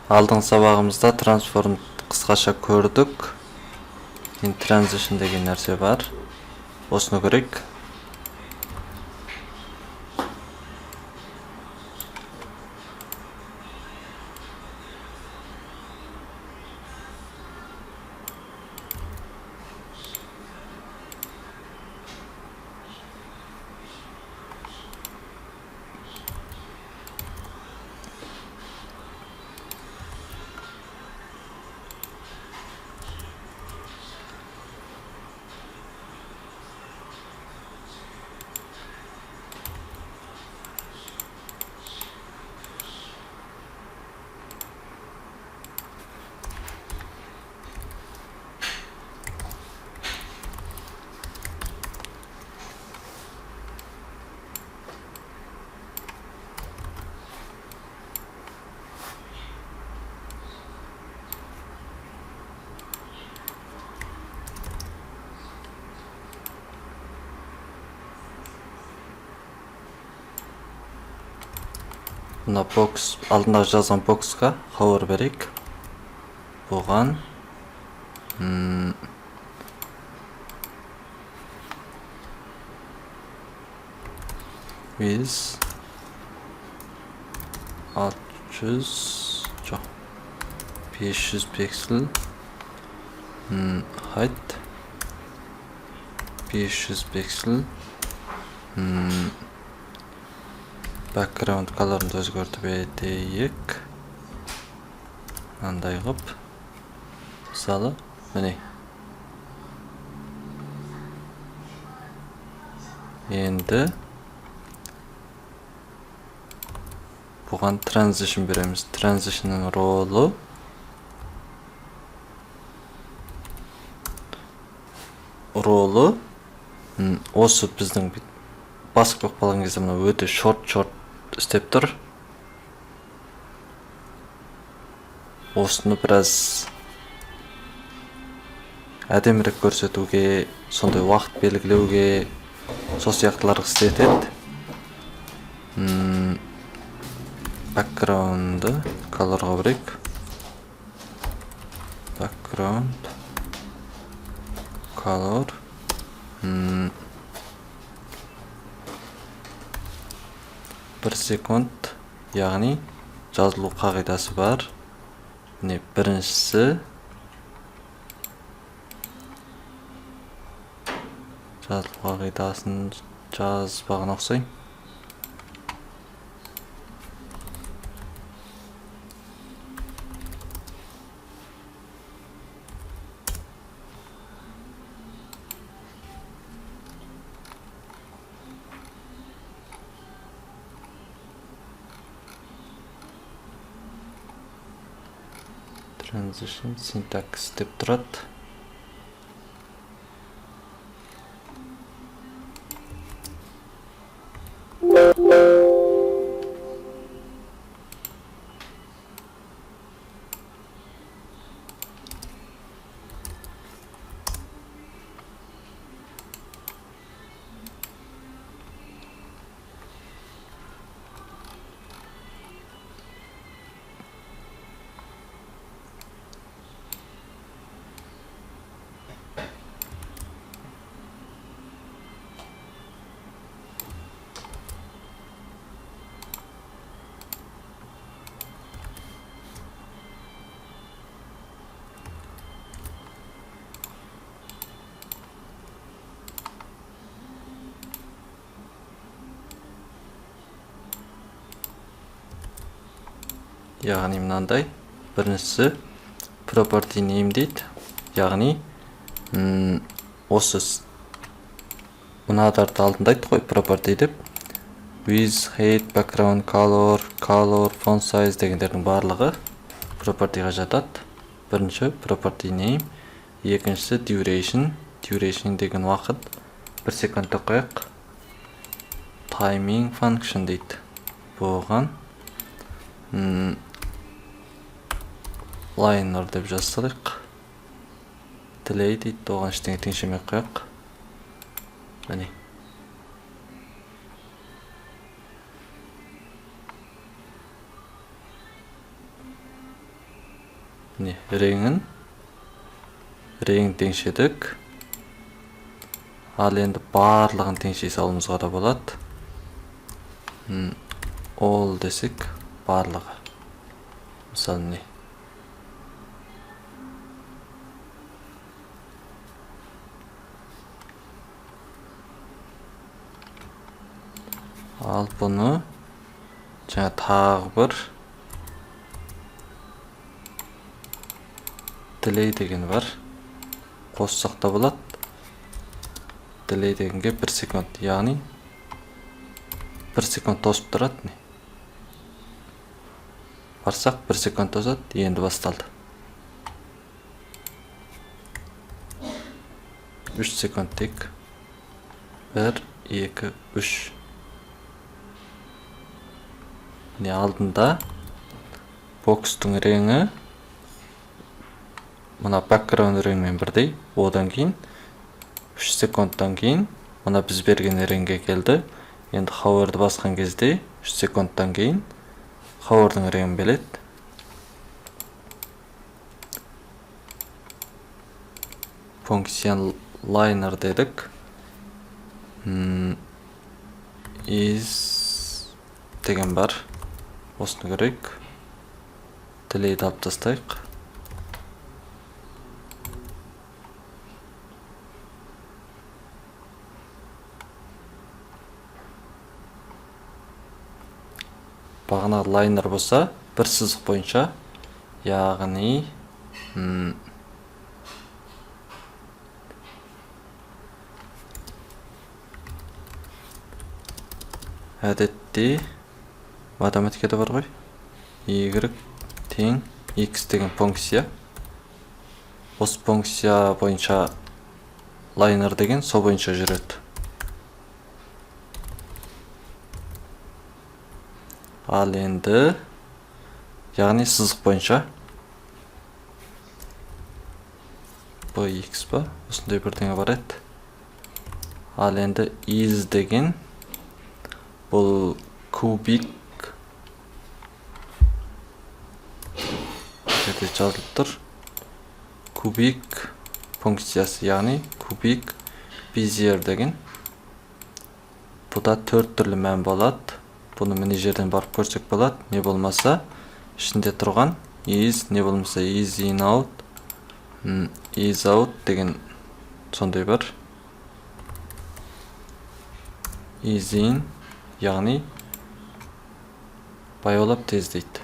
Алдыңғы сабағымызда трансформ қысқаша көрдік. Енді transition деген нәрсе бар. Осыны көрейік. Мына бокс, алдындағы жазған боксқа хауыр берейік. Бұған with 600 жоқ 500 пиксель height 500 пиксель background color'ын өзгертіп етейік. Андай ғып. Мысалы, міне. Енді бұған transition береміз. Transition'ның ролы осы біздің басып көп қалған кезде мына өте short істеп тұр. Осыны біраз әдемірек көрсетуге, сондай уақыт белгілеуге, сол сияқтыларға істетеді. Background'ы color'ға берейік. Background color 1 секунд, яғни жазылу қағидасы бар. Міне біріншісі жазылу қағидасын жазбаған ұқсайым. Transition syntax деп тұрады. Яғни мынандай, біріншісі property name дейді. Яғни осы мынадарды алдында айтты ғой property деп. With height, background color, font size дегендердің барлығы propertyға жатады. Бірінші property name, екіншісі duration деген уақыт 1 секундты қояйық. Timing function дейді. Бұған liner деп жазсақ, delay дейді, оған ештеңе теңшемей қояйық. Міне. міне реңін теңшедік. Ал енді барлығын теңшей салуымызға да болады. All десек барлығы. Мысалы не? Ал бұны жаңа тағы бір delay деген бар. Қоссақ та болады. Delay дегенге 1 секунд, яғни 1 секунд тосып тұрады. Барсақ 1 секунд тосады, енді басталды. 3 секунд тек. 1, 2, 3. Не алдында бокстың реңі мына background реңмен бірдей. Одан кейін 3 секундтан кейін мына біз берген реңге келді. Енді hover'ды басқан кезде 3 секундтан кейін hover'дың реңін береді. Function liner дедік. Is деген бар. Осыны көрейік. Delay'ді алып тастайық. Бағана liner болса, бір сызық бойынша, яғни әдетте математикада бар ғой. Y тең X деген функция. Осы функция бойынша liner деген сол бойынша жүреді. Ал енді яғни сызық бойынша X ба? Осындай бірдеңе бар еді. Ал енді is деген бұл кубик жазылып тұр. Кубик функциясы, яғни кубик bezier деген. Бұда 4 түрлі мән болады. Бұны міне жерден барып көрсек болады. Не болмаса ішінде тұрған is, не болмаса is in out, is out деген сондай бар. Is in, яғни баяулап тездейді.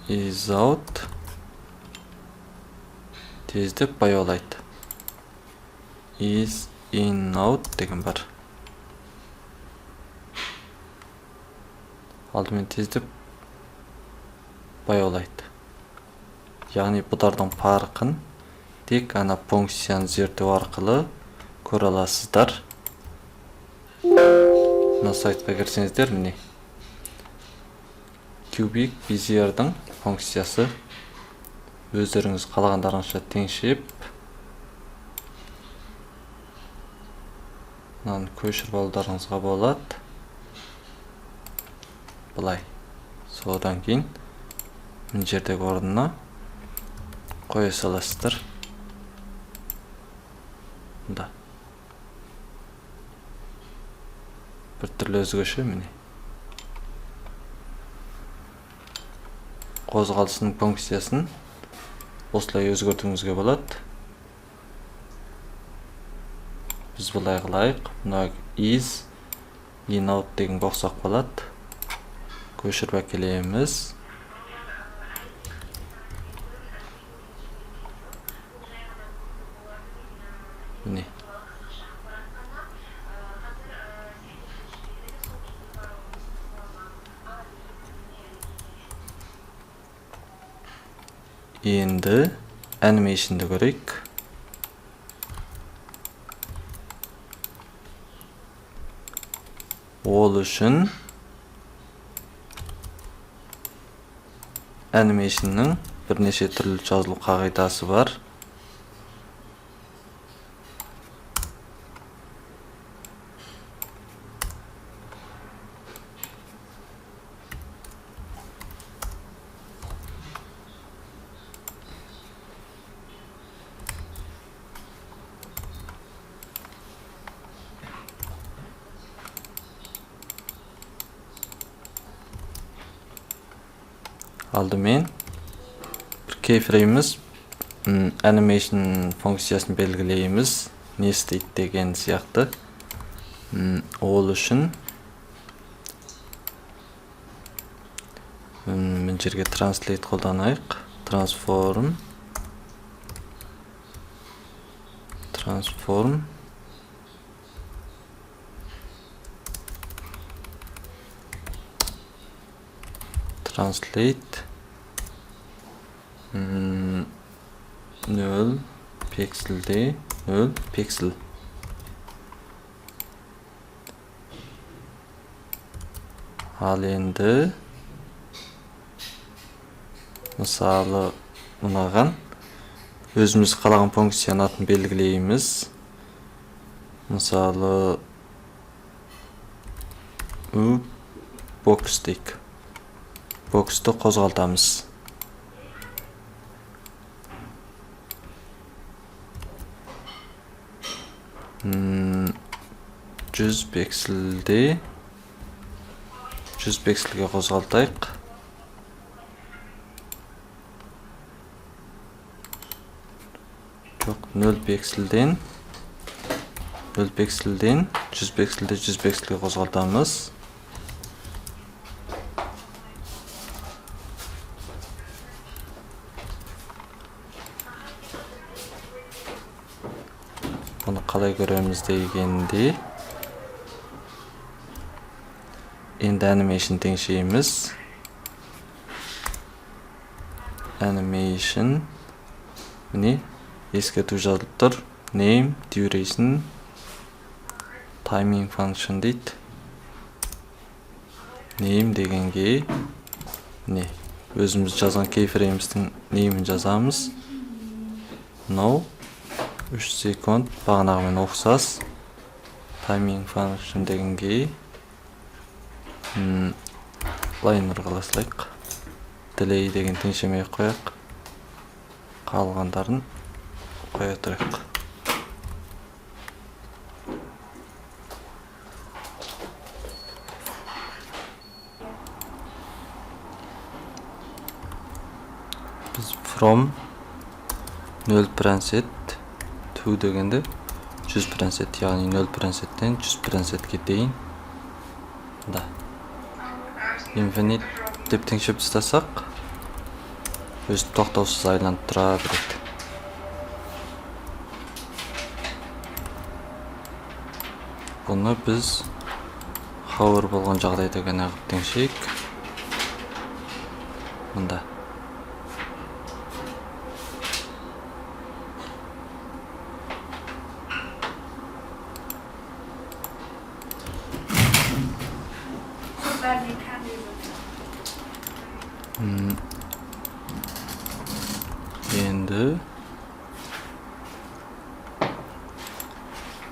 Is out тездеп баяулайды. Is in out деген бар. Алдымен тездеп баяулайды. Яғни бұлардың парқын тек ана функцияны зерттеу арқылы көре аласыздар. Мына сайтқа кірсеңіздер, міне кубик безierдің функциясы. Өздеріңіз қалағандарыңызша теңшеп мынаны көшіріп алуларыңызға болады. Былай. Содан кейін мына жердегі орнына қоя саласыздар. Мында. Бір түрлі өзгеше міне. Қозғалысының функциясын осылай өзгертуіңізге болады. Біз бұлай қылайық. Мына is in out деген боқсақ болады. Көшіріп әкелеміз. Міне. Енді animation'ды көрейік. Ол үшін animation'ның бірнеше түрлі жазылу қағидасы бар. Алдымен bir keyframe'imiz animation funksиясын белгілейміз. Не істейді деген сияқты. Ол үшін мен жерге translate қолданайық. Transform translate 0 pixel'de 0 pixel. Ал енді мысалы мынаған өзіміз қалаған функцияның атын белгілейміз. Мысалы box дейік. Box'ты қозғалтамыз. Жүз пикселге қозғалтайық. Жоқ, 0 пикселден 100 пикселге қозғалтамыз. Бұны қалай көреміз дегенде енді animation теңшейміз. Animation міне ескерту жазылып тұр. Name, duration, timing function дейді. Name дегенге не өзіміз жазған keyframe'іміздің name'ін жазамыз. No 3 секунд бағанағымен ұқсас. Timing function дегенге liner қаласылайық. Delay деген теңшемей қояқ. Қалғандарын қоя тұрайық. Біз from 0% to дегенде 100%, яғни 0%-тен 100%-ке дейін. Да. Infinite деп теңшеп тастасақ, өстіп тоқтаусыз айланып тұра береді. Бұны біз hover болған жағдайда ғана теңшейік. Мұнда. Енді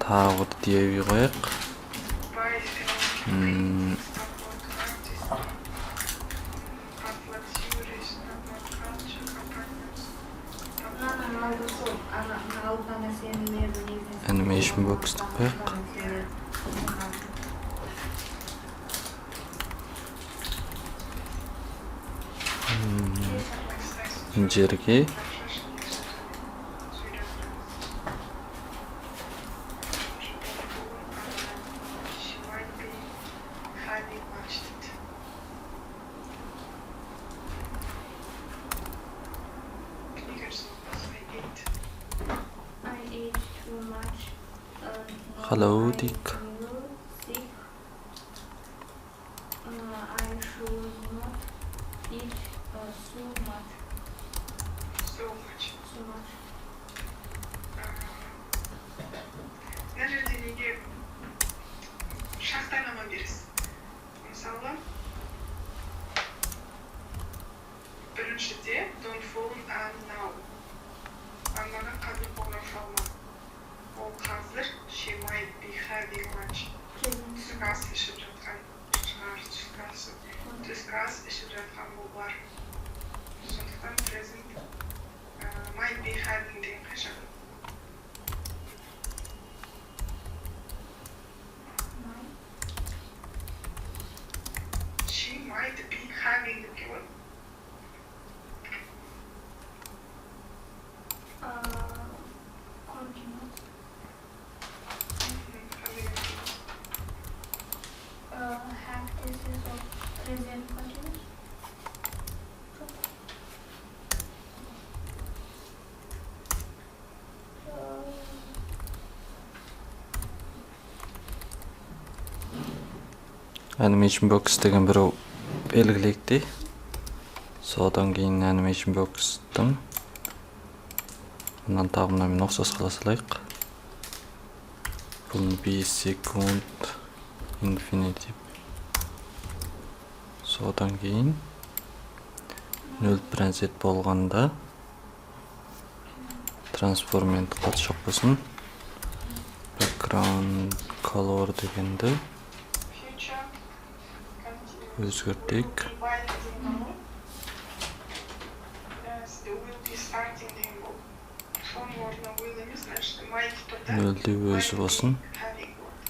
тағы бір DIY қояқ. Animation box қояқ. Жерге Hello, Dick. Біріншіде don't fall and now. Аннаға қазір болған шалма. Ол қазір she might be having lunch. Түскас ішіп жатқан шығар, түскас ішіп жатқан болар. Сондықтан present might be having animation box деген бирөө белгилейт. Содан кейін animation box'тың мындан тағы мына мен оксос кыла салайык. Бул 1 секунд infinity. Содан кейін 0 Z болганда transformment катышак болсун. Background color дегенди Future. Continue. өзгөртөйк. Divide the Yes, it will be starting the input. Son order will емес, значит, might to that. Нөлдү өзү болсун. Having word.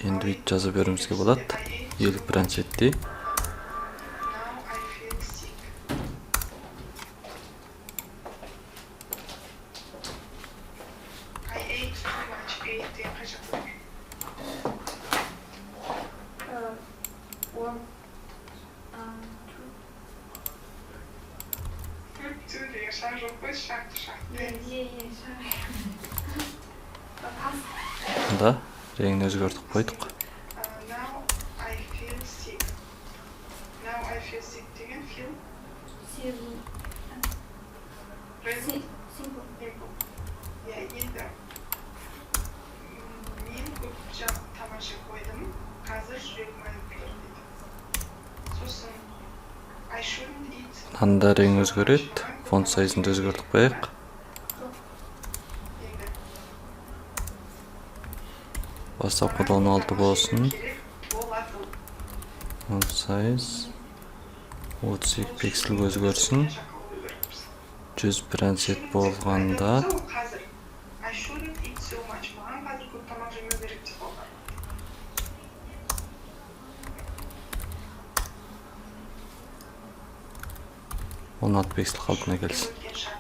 Енді бүйтіп жаза беруімізге болады. 51 сетте. Now I feel sick. I ate too much. Ate деген қай жақта бар? Two деген шақ жоқ қой, шақты. Мында реңін өзгөртіп қойдық. Now I feel sick. Now I feel sick деген feel. Present simple. Я енді мен көп тамаша қойдым. Қазір жүрегім айнып тұр дейді. Сосын I shouldn't eat. Мында рең өзгөрет. Фонт сайзын өзгөртіп қояйық. Енді Бастапқыда 16 болсын. керек болады. Font size 32 пикселге өзгөрсін. 101 сет болғанда Қазір I shouldn't eat so much. Маған қазір көп тамақ жемеу керек деп болған. 16 пиксель қалпына келсін. Өткен шақ.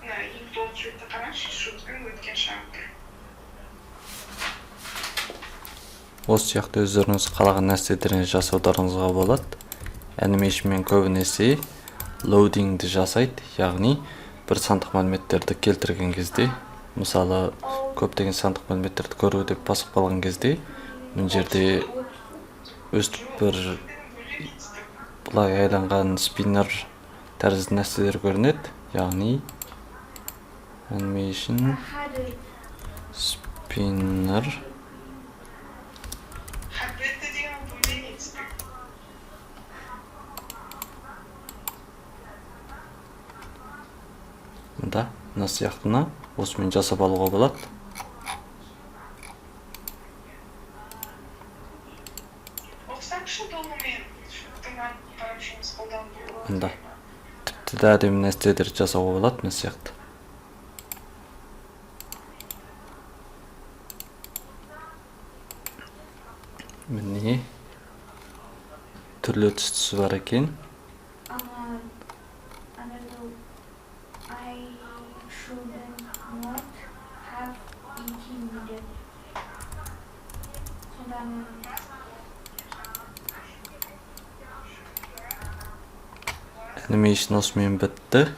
Мына ең толық шөтті қараңызшы, шөттің өткен шағы тұр. Осы сияқты өздеріңіз қалаған нәрселеріңізді жасауларыңызға болады. Animation көбінесе loadingді жасайды, яғни бір сандық мәліметтерді келтірген кезде, мысалы көптеген сандық мәліметтерді көру деп басып қалған кезде, мына жерде өстіп бір бұлай айланған спиннер тәрізді нәрселер көрінеді, яғни animation spinner Хаббетті деген бөлген етістік. мында мына сияқтыны осымен жасап алуға болады. Оқысаңшы толығымен шөттің парақшамыз қолданылуы. Мында тіпті де әдемі нәрселер жасауға болады мына сияқты. Міне түрлі түстісі бар екен. I shouldn't not have eaten it. Содан Animation осымен бітті.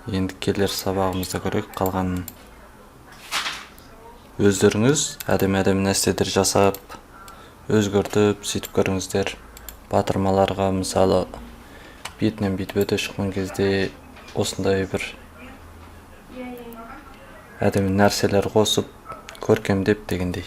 Енді келер сабағымызда көрейік қалғанын. Өздеріңіз әдемі нәрселер жасап, өзгертіп, сөйтіп көріңіздер. Батырмаларға мысалы бетінен бүйтіп өте шыққан кезде осындай бір әдемі нәрселер қосып көркемдеп дегендей.